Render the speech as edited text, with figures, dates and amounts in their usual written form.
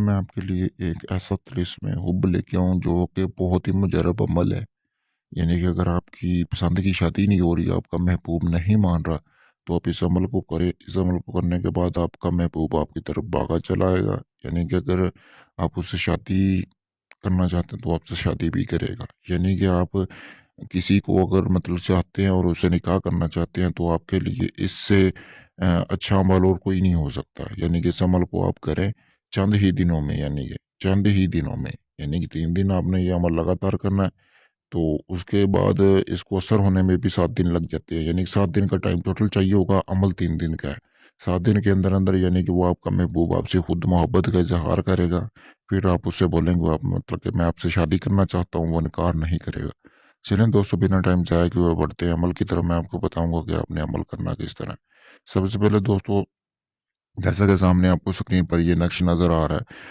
मैं आपके लिए एक ऐसा तिलिस्म हुब लेके आऊँ जो कि बहुत ही मुजरब अमल है। यानी कि अगर आपकी पसंद की शादी नहीं हो रही, आपका महबूब नहीं मान रहा, तो आप इस अमल को करें। इस अमल को करने के बाद आपका महबूब आपकी तरफ भागा चला आएगा। यानी कि अगर आप उससे शादी करना चाहते हैं, तो आपसे शादी भी करेगा। यानी कि आप किसी को अगर मतलब चाहते हैं और उससे निकाह करना चाहते हैं, तो आपके लिए इससे अच्छा अमल और कोई नहीं हो सकता। यानी कि इस अमल को आप करें चंद ही दिनों में, यानी कि चंद ही दिनों में, यानी कि 3 दिन आपने ये अमल लगातार करना है। तो उसके बाद इसको असर होने में भी 7 दिन लग जाते हैं। यानी कि 7 दिन का टाइम टोटल चाहिए होगा, अमल 3 दिन का है। 7 दिन के अंदर-अंदर यानी कि वो आपका महबूब आपसे खुद मोहब्बत का इज़हार करेगा। फिर आप उससे बोलेंगे, आप मतलब कि मैं आपसे शादी करना चाहता हूँ, वो इनकार नहीं करेगा। चलें दोस्तों, बिना टाइम ज़ाया किए हुए बढ़ते हैं अमल की तरफ। मैं आपको बताऊँगा कि आपने अमल करना किस तरह है। सबसे पहले दोस्तों, जैसा कि सामने आपको स्क्रीन पर ये नक्श नज़र आ रहा है,